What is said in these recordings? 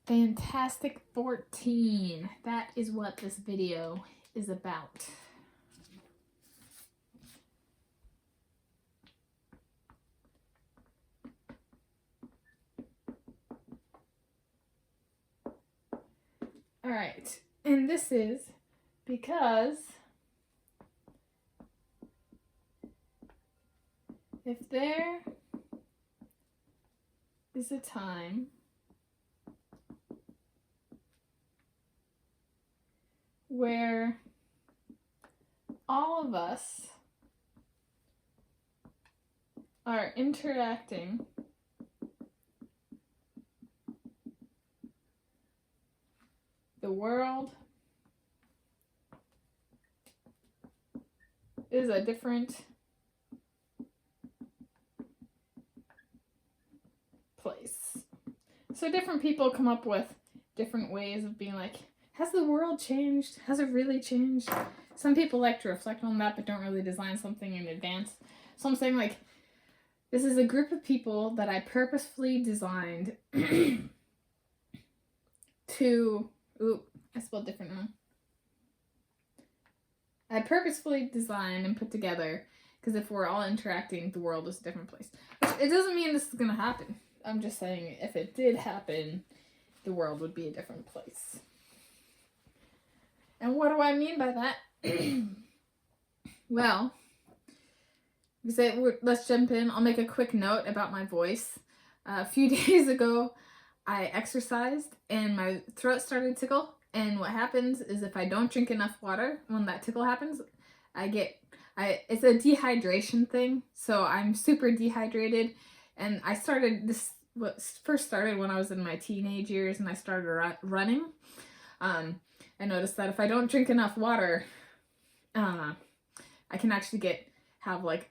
Fantastic 14. That is what this video is about. Alright, and this is because if there is a time where all of us are interacting the world is a different place. So different people come up with different ways of being like, has the world changed? Has it really changed? Some people like to reflect on that but don't really design something in advance. So I'm saying like, this is a group of people that I purposefully designed to, ooh, I spelled different now. I purposefully designed and put together because if we're all interacting, the world is a different place. It doesn't mean this is going to happen. I'm just saying if it did happen, the world would be a different place. And what do I mean by that? Well, let's jump in. I'll make a quick note about my voice. A few days ago, I exercised and my throat started to tickle. And what happens is if I don't drink enough water, when that tickle happens, it's a dehydration thing. So I'm super dehydrated. And first started when I was in my teenage years and I started running. I noticed that if I don't drink enough water, I can actually have like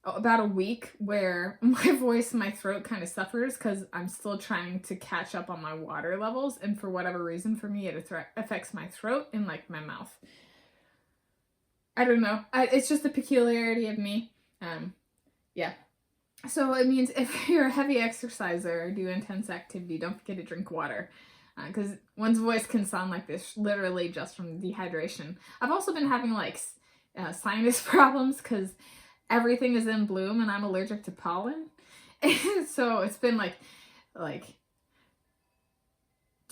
about a week where my voice, my throat kind of suffers because I'm still trying to catch up on my water levels. And for whatever reason, for me, it affects my throat and like my mouth. I don't know. It's just a peculiarity of me. Yeah. So it means if you're a heavy exerciser or do intense activity, don't forget to drink water. Because one's voice can sound like this literally just from dehydration. I've also been having like sinus problems because everything is in bloom and I'm allergic to pollen. And so it's been like, do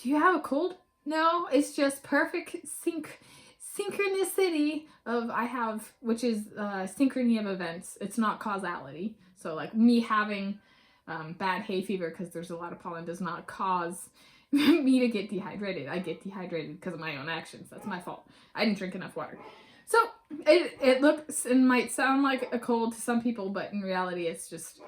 you have a cold? No, it's just perfect synchronicity of which is synchrony of events. It's not causality. So like me having bad hay fever because there's a lot of pollen does not cause me to get dehydrated. I get dehydrated because of my own actions. That's my fault. I didn't drink enough water. So it looks and might sound like a cold to some people, but in reality it's just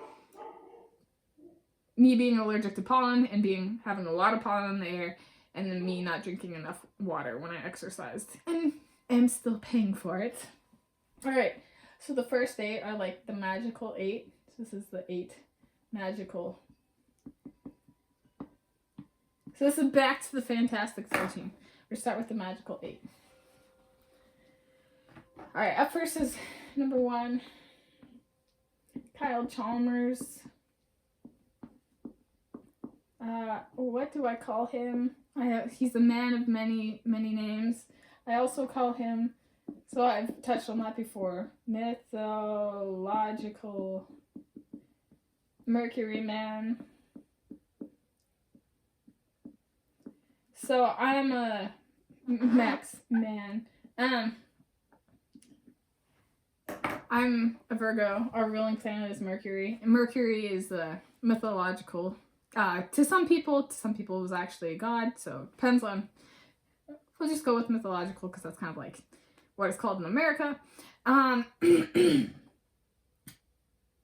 me being allergic to pollen and having a lot of pollen in the air, and then me not drinking enough water when I exercised. And I'm still paying for it. Alright, so the first 8 are like the magical 8. So this is the 8 magical. So this is back to the Fantastic 13. We'll start with the magical 8. Alright, up first is number 1, Chalmers. What do I call him? He's a man of many, many names. I also call him, so I've touched on that before, Mythological Mercury man. So I'm a Max man. I'm a Virgo. Our ruling planet is Mercury. And Mercury is mythological. To some people it was actually a god. So it depends on. We'll just go with mythological because that's kind of like what it's called in America.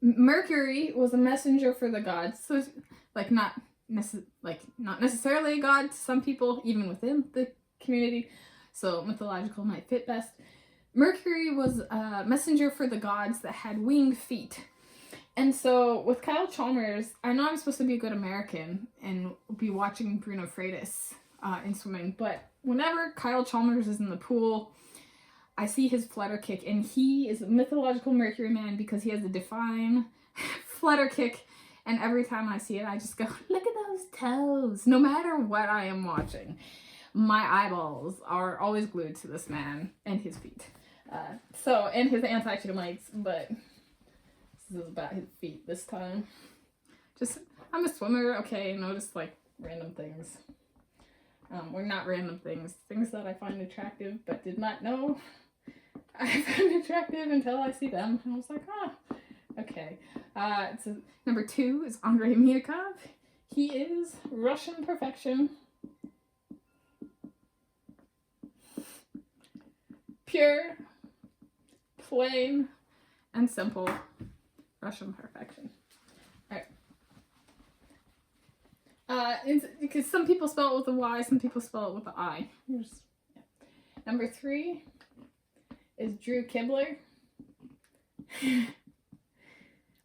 Mercury was a messenger for the gods. So it's like not necessarily a god to some people, even within the community. So mythological might fit best. Mercury was a messenger for the gods that had winged feet. And so with Chalmers, I know I'm supposed to be a good American and be watching Bruno Freitas in swimming, but whenever Chalmers is in the pool, I see his flutter kick, and he is a mythological Mercury man because he has a divine flutter kick, and every time I see it, I just go, look at those toes. No matter what I am watching, my eyeballs are always glued to this man and his feet. And his anti-termites, but this is about his feet this time. I'm a swimmer, okay, notice like random things. Or not random things that I find attractive, but did not know I find attractive until I see them. And I was like, okay. Number 2 is Andrey Minakov. He is Russian perfection. Pure, plain, and simple Russian perfection. Because some people spell it with a Y, some people spell it with an I. Number 3 is Drew Kibler.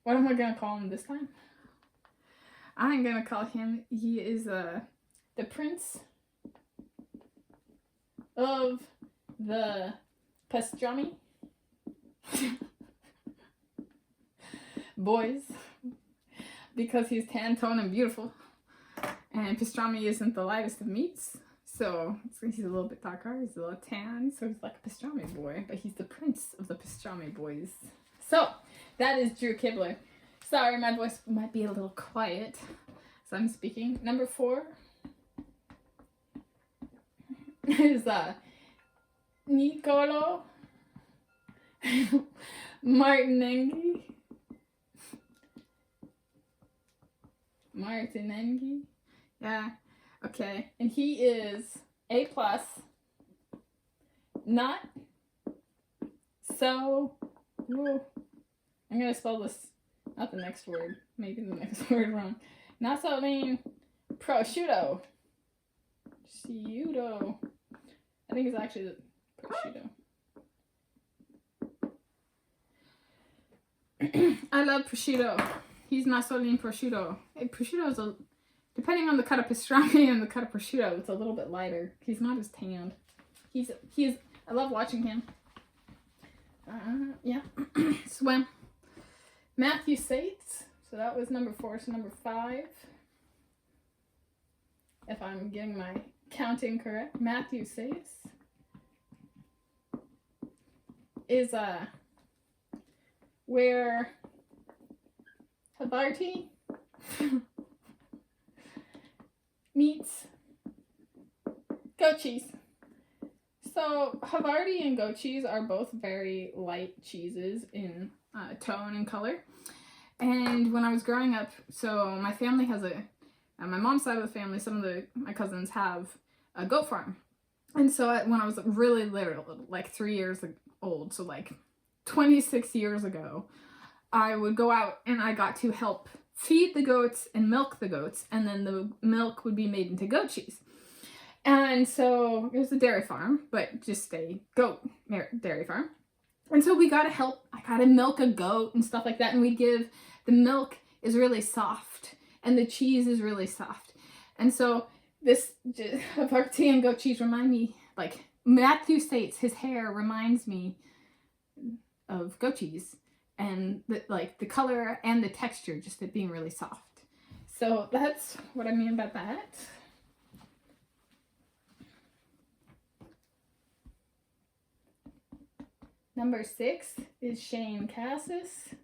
What am I going to call him this time? I'm going to call him, he is the prince of the Pastrami boys, because he's tan, tone, and beautiful. And pastrami isn't the lightest of meats, so he's a little bit darker, he's a little tan, so he's like a pastrami boy, but he's the prince of the pastrami boys. So, that is Drew Kibler. Sorry, my voice might be a little quiet as I'm speaking. Number 4 is Nicolò Martinenghi. Martinenghi. Yeah, okay. And he is A+. Not so... Whoa. I'm going to spell this, not the next word. Maybe the next word wrong. Not so mean. Prosciutto. Prosciutto. I think it's actually the prosciutto. I love prosciutto. He's not so lean prosciutto. Prosciutto is depending on the cut of pastrami and the cut of prosciutto, it's a little bit lighter. He's not as tanned. I love watching him. Yeah. Swim. Matthew Sates. So that was number 4. So number 5. If I'm getting my counting correct. Matthew Sates is where Havarti meets goat cheese. So Havarti and goat cheese are both very light cheeses in tone and color. And when I was growing up, so my family has my mom's side of the family, some of my cousins have a goat farm. And so when I was really little, like 3 years old, so like 26 years ago, I would go out and I got to help feed the goats and milk the goats, and then the milk would be made into goat cheese. And so it was a dairy farm, but just a goat dairy farm. And so we got to help, I got to milk a goat and stuff like that, and we'd give, the milk is really soft and the cheese is really soft. And so this Havarti and goat cheese remind me, like Matthew states, his hair reminds me of goat cheese. And the color and the texture, just it being really soft. So that's what I mean by that. Number 6 is Shaine Casas.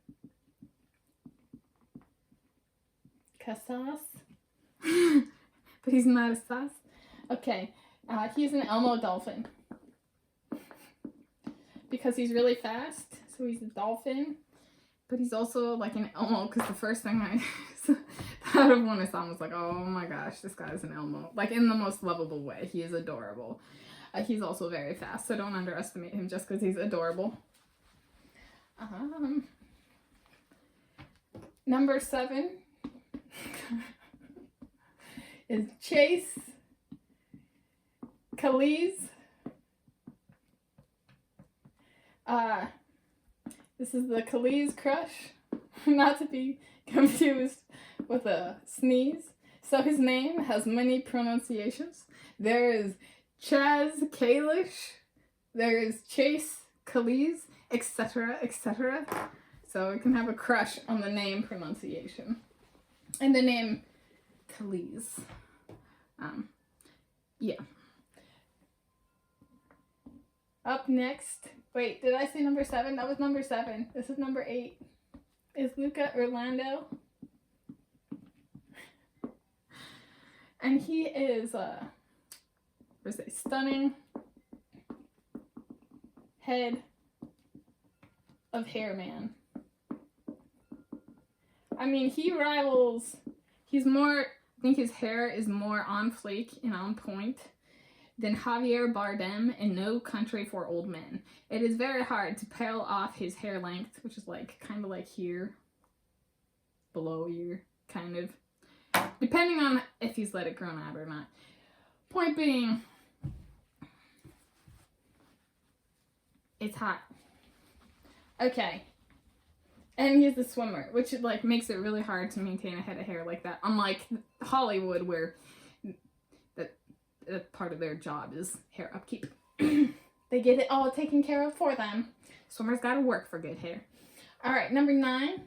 Casas. But he's not a sauce. Okay. He's an Elmo dolphin. Because he's really fast. So he's a dolphin. But he's also like an Elmo, because the first thing I thought of when I saw him was like, oh my gosh, this guy is an Elmo. Like in the most lovable way. He is adorable. He's also very fast, so don't underestimate him just because he's adorable. Number 7 is Chase Kalisz. This is the Kalisz crush, not to be confused with a sneeze. So his name has many pronunciations. There is Chaz Kalisz, there is Chase Kalisz, etc., etc. So we can have a crush on the name pronunciation. And the name Kalisz. Yeah. Up next, wait, did I say number 7? That was number 7. This is number 8. Is Luca Urlando. And he is a stunning head of hair man. I mean, he rivals, I think his hair is more on fleek and on point than Javier Bardem in No Country for Old Men. It is very hard to peel off his hair length, which is like kind of like here, below here, kind of, depending on if he's let it grow out or not. Point being, it's hot. Okay. And he's the swimmer, which like makes it really hard to maintain a head of hair like that. Unlike Hollywood, where that part of their job is hair upkeep. They get it all taken care of for them. Swimmers gotta work for good hair. All right, number 9.